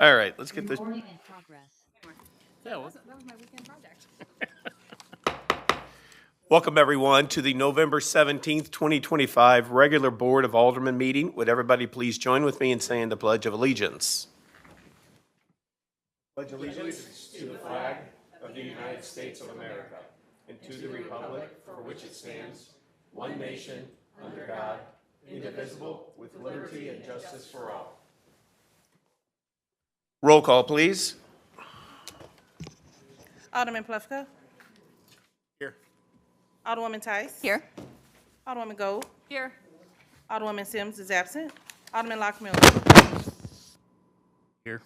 All right, let's get this. Recording in progress. Yeah, well, That was my weekend project. welcome, everyone, to the November 17th, 2025 regular Board of Aldermen meeting. Would everybody please join with me in saying the Pledge of Allegiance? Pledge allegiance to the flag of the United States of America and to the republic for which it stands, one nation, under God, indivisible, with liberty and justice for all. Roll call, please. Alderman Plufka. Here. Alderwoman Tice. Here. Alderwoman Gold. Here. Alderwoman Sims is absent. Alderman Lockmiller. Here.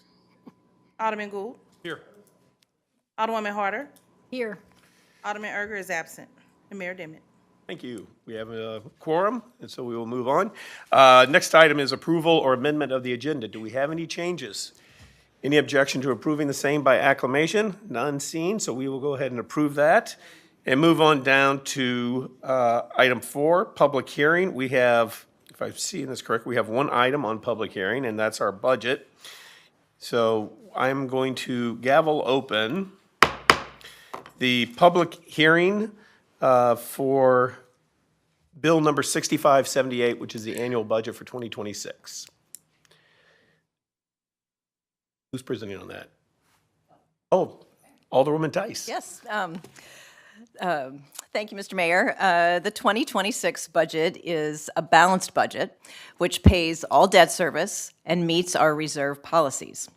Alderman Gould. Here. Alderwoman Harder. Here. Alderman Erger is absent. And Mayor Dimmitt. Thank you. We have a quorum, and so we will move on. Next item is approval or amendment of the agenda. Do we have any changes? Any objection to approving the same by acclamation? None seen, so we will go ahead and approve that. And move on down to item 4, public hearing. We have, if I'm seeing this correct, we have one item on public hearing, and that's our budget. So I'm going to gavel open the public hearing for Bill number 6578, which is the annual budget for 2026. Who's presenting on that? Oh, Alderwoman Tice. Yes. Thank you, Mr. Mayor. The 2026 budget is a balanced budget, which pays all debt service and meets our reserve policies.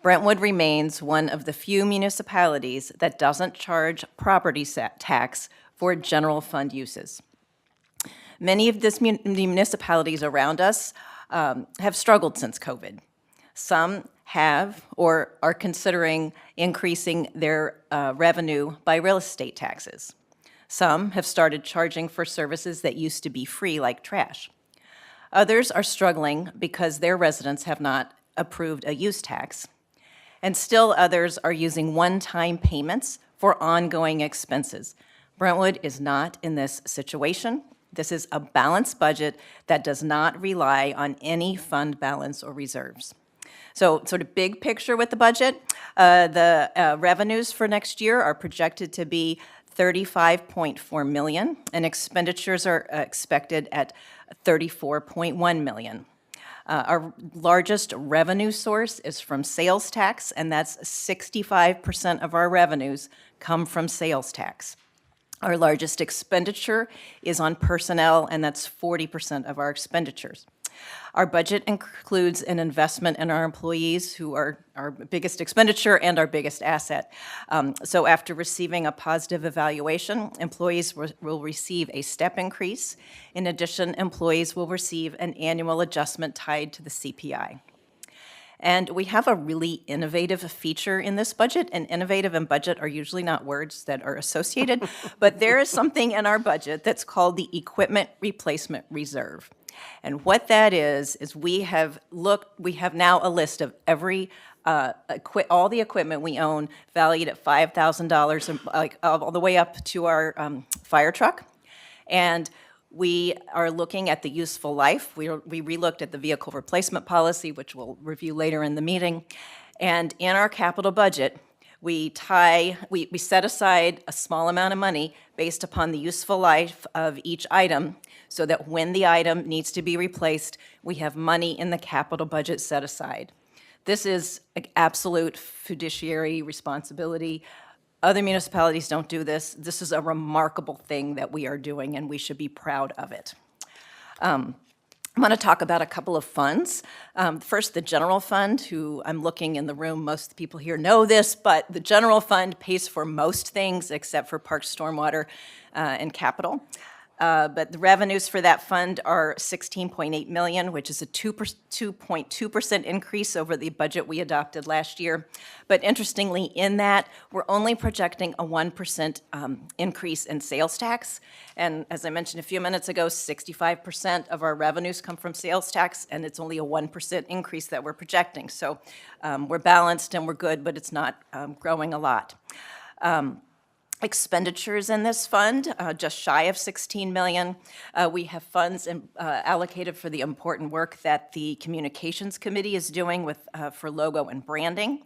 Brentwood remains one of the few municipalities that doesn't charge property tax for general fund uses. Many of the municipalities around us have struggled since COVID. Some have or are considering increasing their revenue by real estate taxes. Some have started charging for services that used to be free, like trash. Others are struggling because their residents have not approved a use tax. And still others are using one-time payments for ongoing expenses. Brentwood is not in this situation. This is a balanced budget that does not rely on any fund balance or reserves. So sort of big picture with the budget, the revenues for next year are projected to be $35.4 million, and expenditures are expected at $34.1 million. Our largest revenue source is from sales tax, and that's 65% of our revenues come from sales tax. Our largest expenditure is on personnel, and that's 40% of our expenditures. Our budget includes an investment in our employees, who are our biggest expenditure and our biggest asset. So after receiving a positive evaluation, employees will receive a step increase. In addition, employees will receive an annual adjustment tied to the CPI. And we have a really innovative feature in this budget, and innovative and budget are usually not words that are associated, but there is something in our budget that's called the Equipment Replacement Reserve. And what that is we have now a list of every, all the equipment we own valued at $5,000, like all the way up to our fire truck. And we are looking at the useful life. We relooked at the vehicle replacement policy, which we'll review later in the meeting. And in our capital budget, we set aside a small amount of money based upon the useful life of each item, so that when the item needs to be replaced, we have money in the capital budget set aside. This is an absolute fiduciary responsibility. Other municipalities don't do this. This is a remarkable thing that we are doing, and we should be proud of it. I'm going to talk about a couple of funds. First, the general fund, who I'm looking in the room, most of the people here know this, but the general fund pays for most things except for park, stormwater, and capital. But the revenues for that fund are $16.8 million, which is a 2.2% increase over the budget we adopted last year. But interestingly, in that, we're only projecting a 1% increase in sales tax. And as I mentioned a few minutes ago, 65% of our revenues come from sales tax, and it's only a 1% increase that we're projecting. So we're balanced and we're good, but it's not growing a lot. expenditures in this fund, just shy of 16 million. We have funds allocated for the important work that the Communications Committee is doing for logo and branding.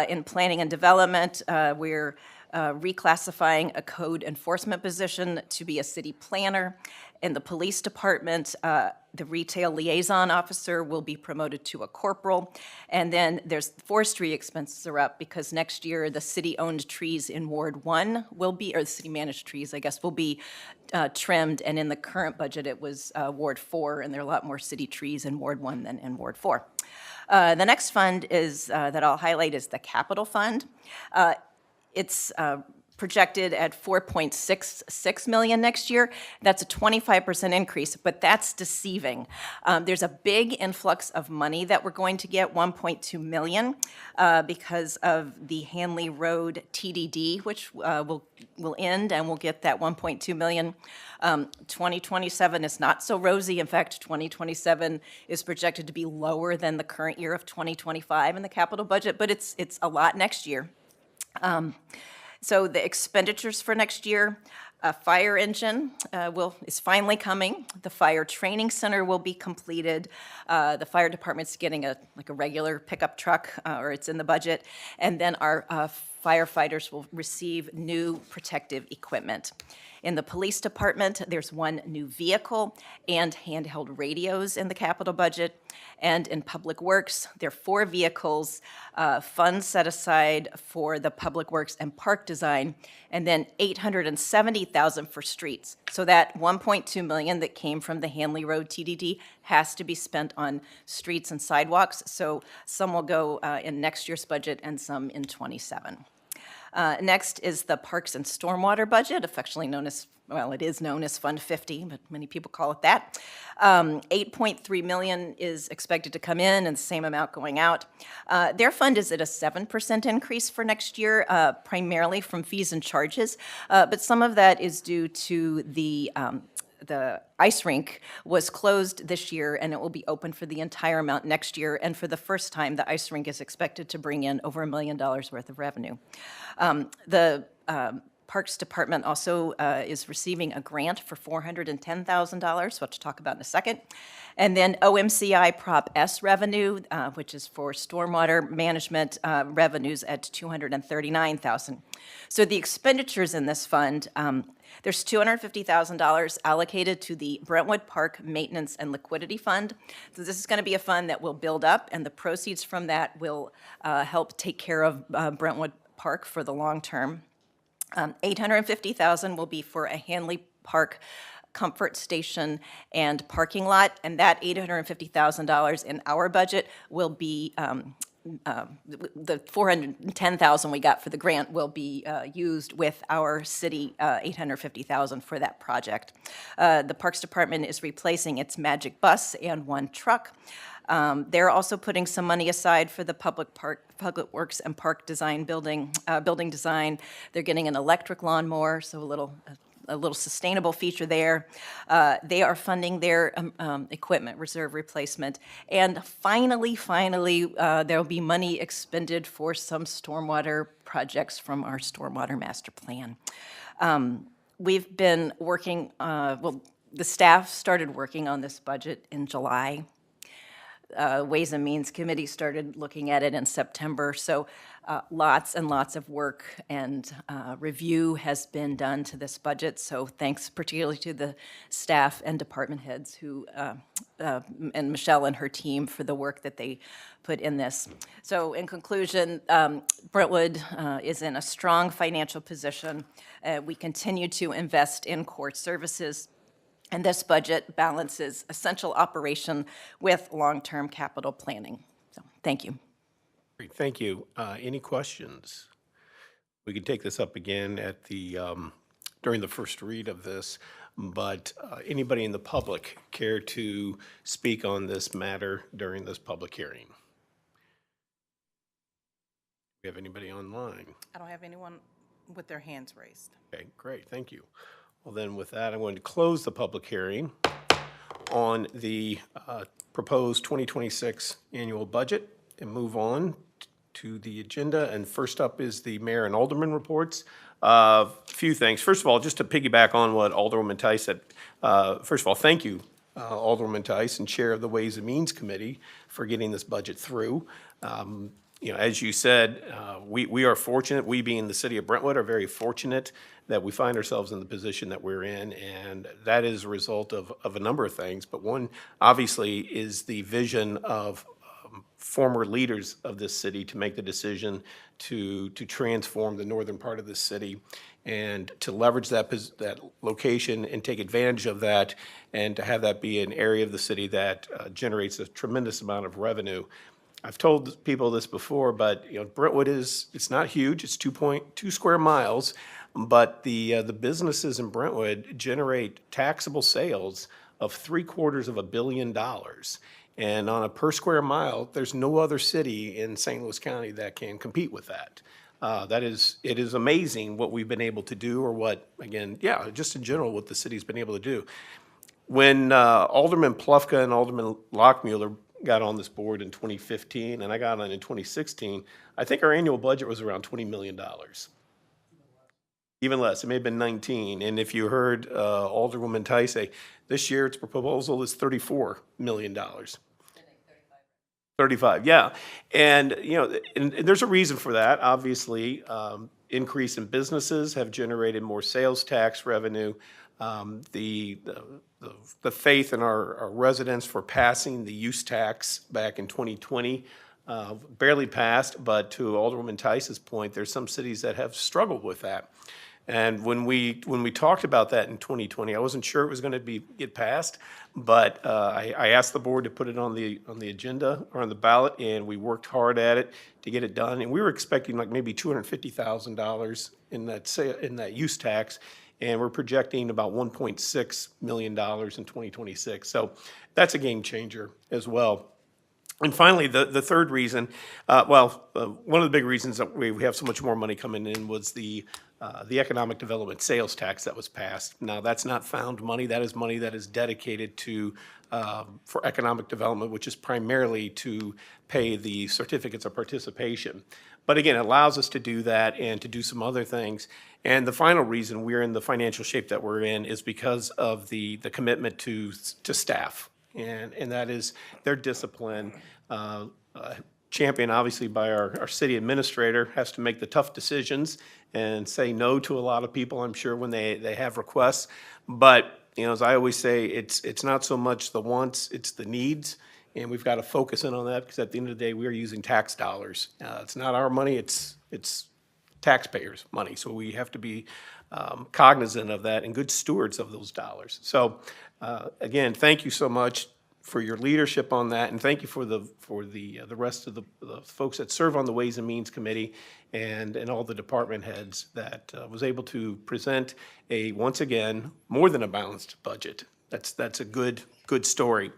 In planning and development, we're reclassifying a code enforcement position to be a city planner. In the police department, the retail liaison officer will be promoted to a corporal. And then there's forestry expenses are up because next year the city-owned trees in Ward 1 will be, or the city-managed trees, I guess, will be trimmed. And in the current budget, it was Ward 4, and there are a lot more city trees in Ward 1 than in Ward 4. The next fund is that I'll highlight is the capital fund. It's projected at 4.66 million next year. That's a 25% increase, but that's deceiving. There's a big influx of money that we're going to get, 1.2 million, because of the Hanley Road TDD, which will end, and we'll get that 1.2 million. 2027 is not so rosy. In fact, 2027 is projected to be lower than the current year of 2025 in the capital budget, but it's a lot next year. So the expenditures for next year, a fire engine is finally coming. The fire training center will be completed. The fire department's getting a regular pickup truck, or it's in the budget. And then our firefighters will receive new protective equipment. In the police department, there's one new vehicle and handheld radios in the capital budget. And in public works, there are 4 vehicles, funds set aside for the public works and park design, and then $870,000 for streets. So that 1.2 million that came from the Hanley Road TDD has to be spent on streets and sidewalks. So some will go in next year's budget and some in '27. Next is the Parks and Stormwater budget, affectionately known as, well, it is known as Fund 50, but many people call it that. 8.3 million is expected to come in and the same amount going out. Their fund is at a 7% increase for next year, primarily from fees and charges, but some of that is due to the ice rink was closed this year, and it will be open for the entire amount next year. And for the first time, the ice rink is expected to bring in over $1 million worth of revenue. The Parks Department also is receiving a grant for $410,000, which I'll talk about in a second. And then OMCI Prop S revenue, which is for stormwater management revenues at $239,000. So the expenditures in this fund, there's $250,000 allocated to the Brentwood Park Maintenance and Liquidity Fund. So this is going to be a fund that will build up, and the proceeds from that will help take care of Brentwood Park for the long term. $850,000 will be for a Hanley Park comfort station and parking lot, and that $850,000 in our budget will be the $410,000 we got for the grant will be used with our city $850,000 for that project. The Parks Department is replacing its Magic Bus and one truck. They're also putting some money aside for the public works and park design building design. They're getting an electric lawnmower, so a little sustainable feature there. They are funding their equipment reserve replacement. And finally, there will be money expended for some stormwater projects from our stormwater master plan. We've been working, the staff started working on this budget in July. Ways and Means Committee started looking at it in September. So lots and lots of work and review has been done to this budget. So thanks particularly to the staff and department heads who, and Michelle and her team for the work that they put in this. So in conclusion, Brentwood is in a strong financial position. We continue to invest in core services. And this budget balances essential operation with long-term capital planning. So, thank you. Great, thank you. Any questions? We can take this up again at the during the first read of this, but anybody in the public care to speak on this matter during this public hearing? Do we have anybody online? I don't have anyone with their hands raised. Okay, great, thank you. Well, then with that, I'm going to close the public hearing on the proposed 2026 annual budget and move on to the agenda, and first up is the mayor and alderman reports. Few things. First of all, just to piggyback on what Alderwoman Tice said, first of all, thank you, Alderwoman Tice and Chair of the Ways and Means Committee for getting this budget through. As you said, we are fortunate, we being the city of Brentwood are very fortunate that we find ourselves in the position that we're in, and that is a result of a number of things. But one, obviously, is the vision of former leaders of this city to make the decision to transform the northern part of this city and to leverage that location and take advantage of that, and to have that be an area of the city that generates a tremendous amount of revenue. I've told people this before, but Brentwood it's not huge. It's 2.2 square miles, but the businesses in Brentwood generate taxable sales of $750 million. And on a per square mile, there's no other city in St. Louis County that can compete with that. It is amazing what we've been able to do, or what, again, just in general, what the city's been able to do. When Alderman Plufka and Alderman Lockmuller got on this board in 2015, and I got on in 2016, I think our annual budget was around $20 million. Even less, it may have been 19. And if you heard Alderwoman Tice say, this year its proposal is $34 million. 35, yeah. And, and there's a reason for that. Obviously, increase in businesses have generated more sales tax revenue. The faith in our residents for passing the use tax back in 2020 barely passed, but to Alderwoman Tice's point, there's some cities that have struggled with that. And when we talked about that in 2020, I wasn't sure it was going to get passed, but I asked the board to put it on the agenda or on the ballot, and we worked hard at it to get it done. And we were expecting like maybe $250,000 in that use tax, and we're projecting about $1.6 million in 2026. So that's a game changer as well. And finally, the third reason, one of the big reasons that we have so much more money coming in was the economic development sales tax that was passed. Now, that's not found money. That is money that is dedicated for economic development, which is primarily to pay the certificates of participation. But again, it allows us to do that and to do some other things. And the final reason we're in the financial shape that we're in is because of the commitment to staff. And that is their discipline, championed obviously by our city administrator, has to make the tough decisions and say no to a lot of people, I'm sure, when they have requests. But, as I always say, it's not so much the wants, it's the needs. And we've got to focus in on that, because at the end of the day, we are using tax dollars. It's not our money, it's taxpayers' money. So we have to be cognizant of that and good stewards of those dollars. So again, thank you so much for your leadership on that, and thank you for the rest of the folks that serve on the Ways and Means Committee and all the department heads that was able to present once again, more than a balanced budget. That's a good story.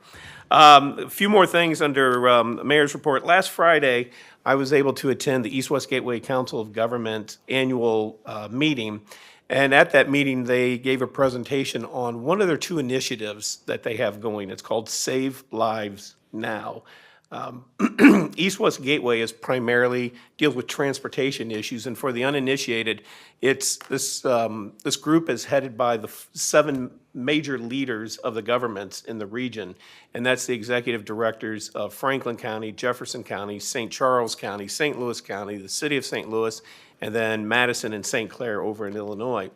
A few more things under Mayor's report. Last Friday, I was able to attend the East-West Gateway Council of Government annual meeting. And at that meeting, they gave a presentation on one of their two initiatives that they have going. It's called Save Lives Now. East-West Gateway is primarily deals with transportation issues, and for the uninitiated, this group is headed by the 7 major leaders of the governments in the region, and that's the executive directors of Franklin County, Jefferson County, St. Charles County, St. Louis County, the city of St. Louis, and then Madison and St. Clair over in Illinois.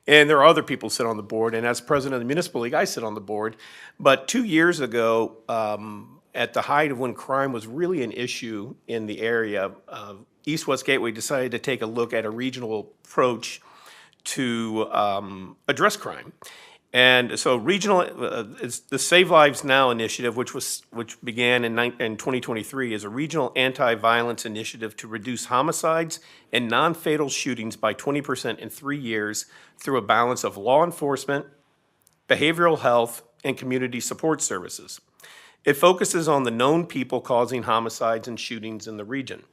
And there are other people sit on the board, and as president of the Municipal League, I sit on the board. But 2 years ago, at the height of when crime was really an issue in the area, East-West Gateway decided to take a look at a regional approach to address crime. And so the Save Lives Now initiative, which began in 2023, is a regional anti-violence initiative to reduce homicides and non-fatal shootings by 20% in 3 years through a balance of law enforcement, behavioral health, and community support services. It focuses on the known people causing homicides and shootings in the region.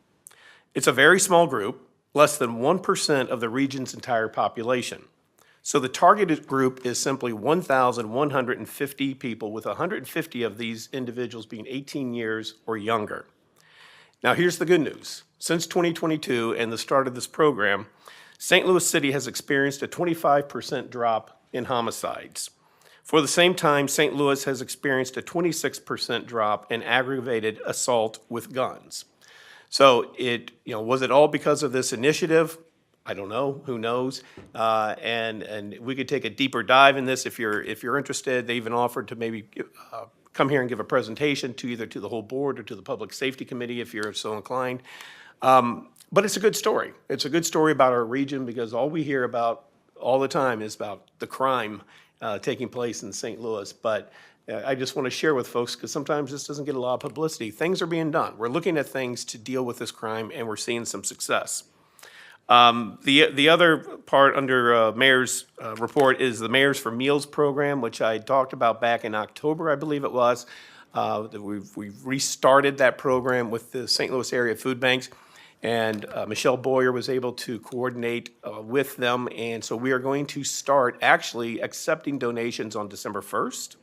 It's a very small group, less than 1% of the region's entire population. So the targeted group is simply 1,150 people, with 150 of these individuals being 18 years or younger. Now, here's the good news. Since 2022 and the start of this program, St. Louis City has experienced a 25% drop in homicides. For the same time, St. Louis has experienced a 26% drop in aggravated assault with guns. So was it all because of this initiative? I don't know, who knows? And we could take a deeper dive in this if you're interested. They even offered to maybe come here and give a presentation to either to the whole board or to the Public Safety Committee if you're so inclined. But it's a good story. It's a good story about our region because all we hear about all the time is about the crime taking place in St. Louis. But I just want to share with folks, because sometimes this doesn't get a lot of publicity. Things are being done. We're looking at things to deal with this crime, and we're seeing some success. The other part under Mayor's report is the Mayors for Meals program, which I talked about back in October, I believe it was. We've restarted that program with the St. Louis area food banks. And Michelle Boyer was able to coordinate with them. And so we are going to start actually accepting donations on December 1st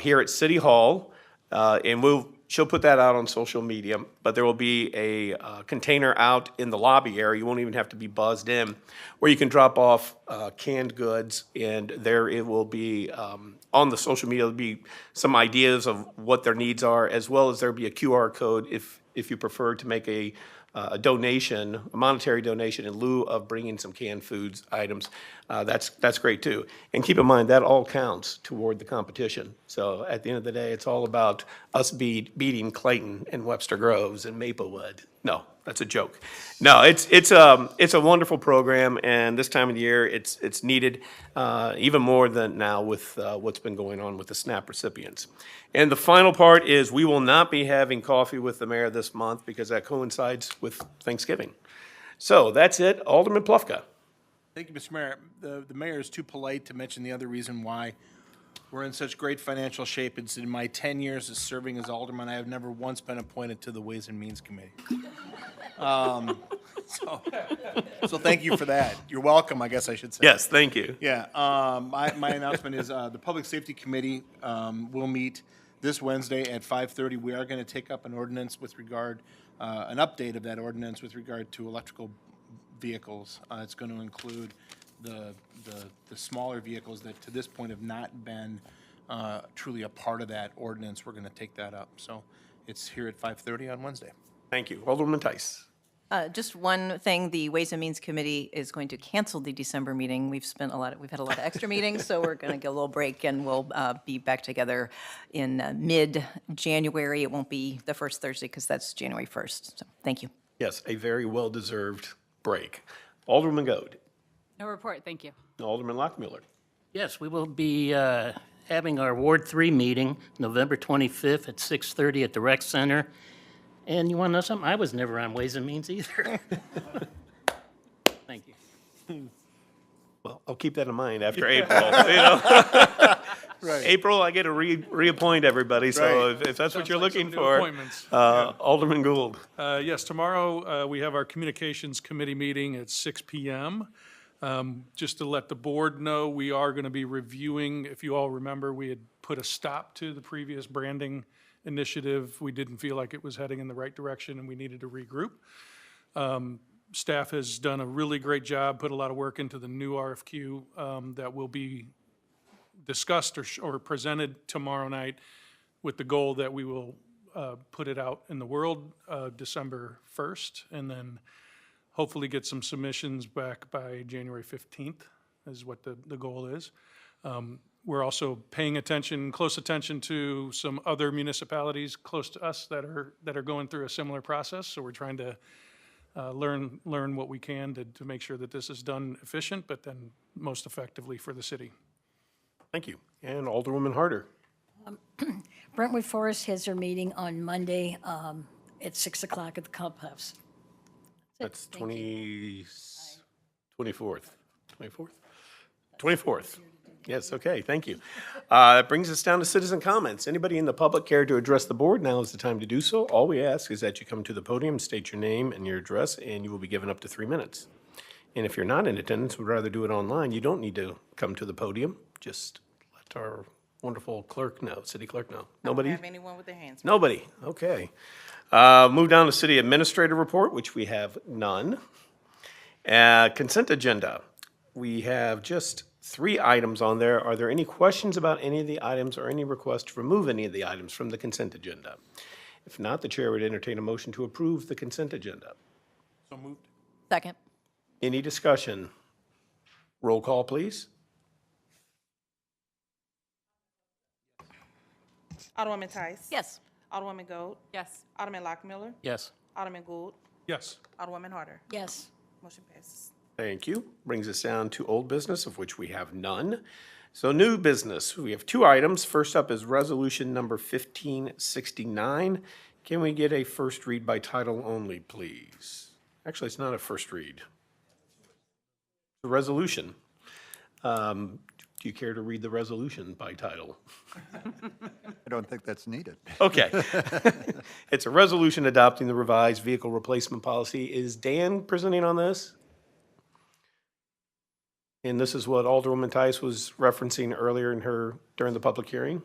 here at City Hall. And she'll put that out on social media. But there will be a container out in the lobby area. You won't even have to be buzzed in, where you can drop off canned goods. And there it will be, on the social media, there'll be some ideas of what their needs are, as well as there'll be a QR code if you prefer to make a donation, a monetary donation in lieu of bringing some canned foods items. That's great too. And keep in mind, that all counts toward the competition. So at the end of the day, it's all about us beating Clayton and Webster Groves and Maplewood. No, that's a joke. No, it's a wonderful program, and this time of the year, it's needed even more than now with what's been going on with the SNAP recipients. And the final part is we will not be having coffee with the mayor this month because that coincides with Thanksgiving. So that's it. Alderman Plufka. Thank you, Mr. Mayor. The mayor is too polite to mention the other reason why we're in such great financial shape. It's in my 10 years of serving as alderman, I have never once been appointed to the Ways and Means Committee. So thank you for that. You're welcome, I guess I should say. Yes, thank you. Yeah, my announcement is the Public Safety Committee will meet this Wednesday at 5:30. We are going to take up an ordinance with regard, an update of that ordinance with regard to electrical vehicles. It's going to include the smaller vehicles that to this point have not been truly a part of that ordinance. We're going to take that up. So it's here at 5:30 on Wednesday. Thank you. Alderman Tice. Just one thing, the Ways and Means Committee is going to cancel the December meeting. We've had a lot of extra meetings, so we're going to get a little break, and we'll be back together in mid-January. It won't be the first Thursday because that's January 1st. So thank you. Yes, a very well-deserved break. Alderman Goode. No report, thank you. Alderman Lockmuller. Yes, we will be having our Ward 3 meeting November 25th at 6:30 at the Rec Center. And you want to know something? I was never on Ways and Means either. Thank you. Well, I'll keep that in mind after April, you know. Right. April, I get to reappoint everybody, so Right. if that's what Sounds you're like looking some new for. appointments. Alderman Gould. Yes, tomorrow, we have our Communications Committee meeting at 6 PM. Just to let the board know, we are going to be reviewing, if you all remember, we had put a stop to the previous branding initiative. We didn't feel like it was heading in the right direction, and we needed to regroup. Staff has done a really great job, put a lot of work into the new RFQ that will be discussed or presented tomorrow night, with the goal that we will put it out in the world December 1st, and then hopefully get some submissions back by January 15th is what the goal is. We're also paying close attention to some other municipalities close to us that are going through a similar process. So we're trying to learn what we can to make sure that this is done efficient, but then most effectively for the city. Thank you. And Alderwoman Harder. Brentwood Forest has their meeting on Monday at 6 o'clock at the clubhouse. That's 24th. 24th. Yes, okay, thank you. That brings us down to citizen comments. Anybody in the public care to address the board? Now is the time to do so. All we ask is that you come to the podium, state your name and your address, and you will be given up to 3 minutes. And if you're not in attendance, would rather do it online, you don't need to come to the podium. Just let our wonderful clerk know, city clerk know. Nobody? Have anyone with their hands? Nobody, okay. Move down to city administrator report, which we have none. Consent agenda. We have just 3 items on there. Are there any questions about any of the items or any request to remove any of the items from the consent agenda? If not, the chair would entertain a motion to approve the consent agenda. So moved. Second. Any discussion? Roll call, please. Alderwoman Tice. Yes. Alderwoman Gold. Yes. Alderman Lockmiller. Yes. Alderman Gould. Yes. Alderwoman Harder. Yes. Motion passes. Thank you. Brings us down to old business, of which we have none. So new business, we have 2 items. First up is resolution number 1569. Can we get a first read by title only, please? Actually, it's not a first read. The resolution. Do you care to read the resolution by title? I don't think that's needed. Okay. It's a resolution adopting the revised vehicle replacement policy. Is Dan presenting on this? And this is what Alderwoman Tice was referencing earlier during the public hearing?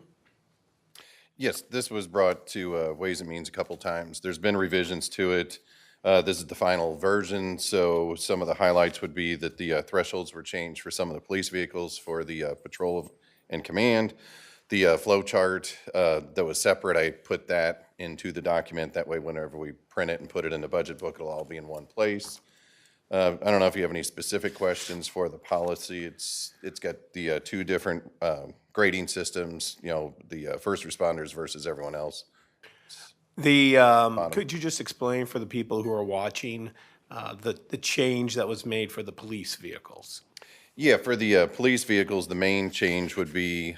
Yes, this was brought to Ways and Means a couple times. There's been revisions to it. This is the final version, so some of the highlights would be that the thresholds were changed for some of the police vehicles for the patrol and command. The flow chart that was separate, I put that into the document. That way, whenever we print it and put it in the budget book, it'll all be in one place. I don't know if you have any specific questions for the policy. It's got the 2 different grading systems, the first responders versus everyone else. Could you just explain for the people who are watching the change that was made for the police vehicles? Yeah, for the police vehicles, the main change would be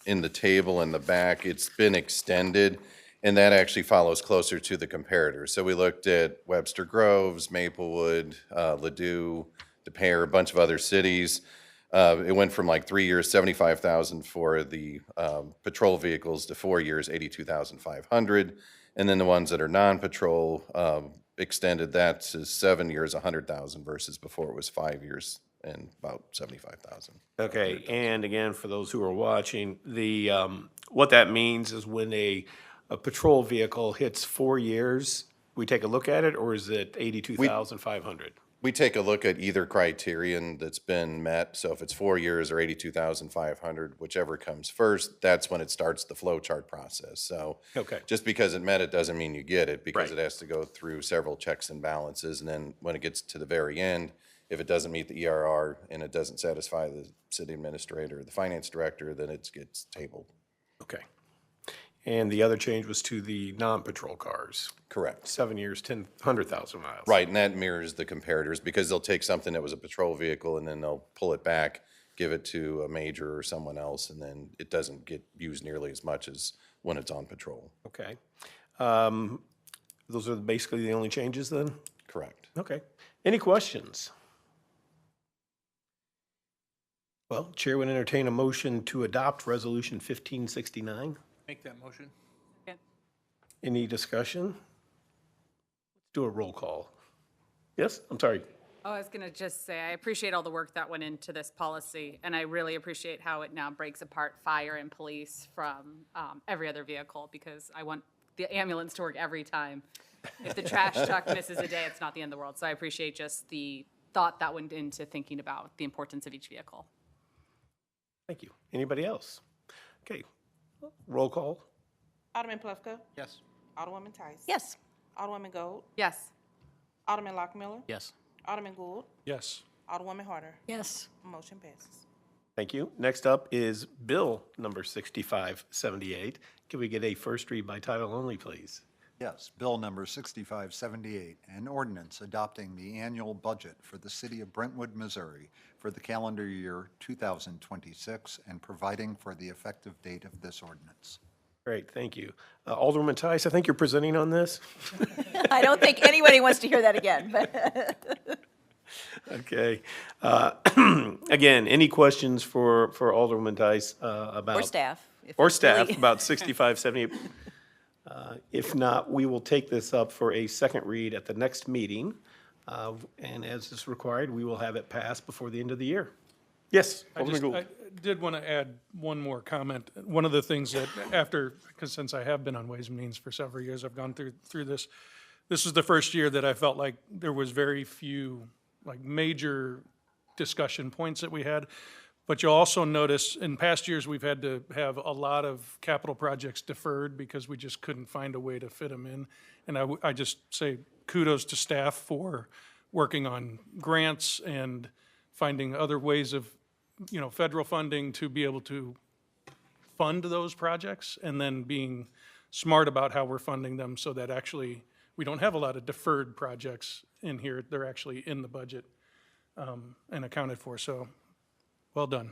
in the table in the back. It's been extended, and that actually follows closer to the comparator. So we looked at Webster Groves, Maplewood, Ladue, DePere, a bunch of other cities. It went from like 3 years, 75,000 for the patrol vehicles to 4 years, 82,500. And then the ones that are non-patrol extended that to 7 years, 100,000 versus before it was 5 years and about 75,000. Okay, and again, for those who are watching, what that means is when a patrol vehicle hits 4 years, we take a look at it, or is it 82,500? We take a look at either criterion that's been met. So if it's 4 years or 82,500, whichever comes first, that's when it starts the flow chart process. So Okay. just because it met it doesn't mean you get it, because Right. it has to go through several checks and balances. And then when it gets to the very end, if it doesn't meet the ERR and it doesn't satisfy the city administrator or the finance director, then it gets tabled. Okay. And the other change was to the non-patrol cars, Correct. 7 years, 100,000 miles. Right, and that mirrors the comparators, because they'll take something that was a patrol vehicle and then they'll pull it back, give it to a major or someone else, and then it doesn't get used nearly as much as when it's on patrol. Okay. Those are basically the only changes then? Correct. Okay. Any questions? Well, Chair would entertain a motion to adopt Resolution 1569. Make that motion. Any discussion? Let's do a roll call. Yes, I'm sorry. Oh, I was going to just say, I appreciate all the work that went into this policy, and I really appreciate how it now breaks apart fire and police from every other vehicle, because I want the ambulance to work every time. If the trash truck misses a day, it's not the end of the world. So I appreciate just the thought that went into thinking about the importance of each vehicle. Thank you. Anybody else? Okay. Roll call. Alderman Plufka. Yes. Alderwoman Tice. Yes. Alderwoman Gold. Yes. Alderman Lockmiller. Yes. Alderman Gould. Yes. Alderwoman Harder. Yes. Motion passes. Thank you. Next up is Bill number 6578. Can we get a first read by title only, please? Yes, Bill number 6578, an ordinance adopting the annual budget for the city of Brentwood, Missouri for the calendar year 2026 and providing for the effective date of this ordinance. Great, thank you. Alderman Tice, I think you're presenting on this? I don't think anybody wants to hear that again, but Okay. Again, any questions for Alderman Tice about? or staff. if Or it's staff really- about 6578. If not, we will take this up for a second read at the next meeting. And as is required, we will have it passed before the end of the year. Yes, Alderman Gould. did want to add one more comment. One of the things that after, because since I have been on Ways and Means for several years, I've gone through this. This is the first year that I felt like there was very few like major discussion points that we had. But you'll also notice in past years, we've had to have a lot of capital projects deferred because we just couldn't find a way to fit them in. And I just say kudos to staff for working on grants and finding other ways of, federal funding to be able to fund those projects, and then being smart about how we're funding them so that actually we don't have a lot of deferred projects in here. They're actually in the budget and accounted for. So well done.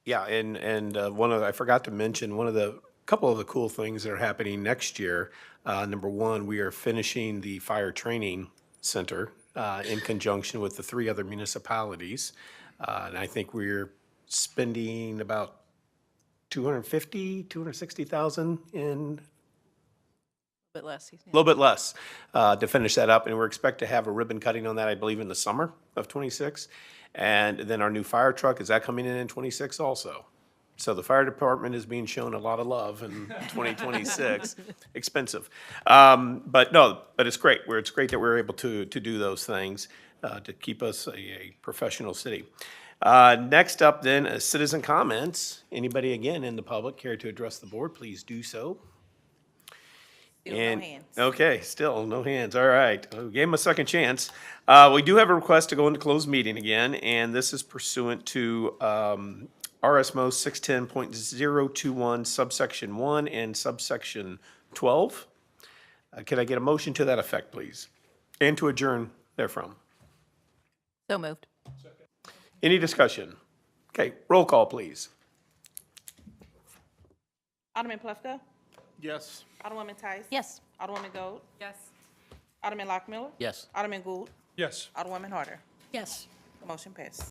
Yeah, and I forgot to mention, couple of the cool things that are happening next year. Number one, we are finishing the fire training center in conjunction with the 3 other municipalities. And I think we're spending about $260,000 in Bit less. a little bit less to finish that up, and we're expect to have a ribbon cutting on that, I believe, in the summer of '26. And then our new fire truck, is that coming in '26 also? So the fire department is being shown a lot of love in 2026. Expensive, but it's great. It's great that we're able to do those things to keep us a professional city. Next up, then, is citizen comments. Anybody again in the public care to address the board? Please do so. Still no hands. Okay, still no hands. All right. We gave him a second chance. We do have a request to go into closed meeting again, and this is pursuant to RSMO 610.021 subsection 1 and subsection 12. Can I get a motion to that effect, please? And to adjourn therefrom. So moved. Any discussion? Okay, roll call, please. Alderman Plufka? Yes. Alderwoman Tice? Yes. Alderwoman Gold? Yes. Alderman Lockmiller? Yes. Alderman Gould? Yes. Alderwoman Harder? Yes. Motion passed.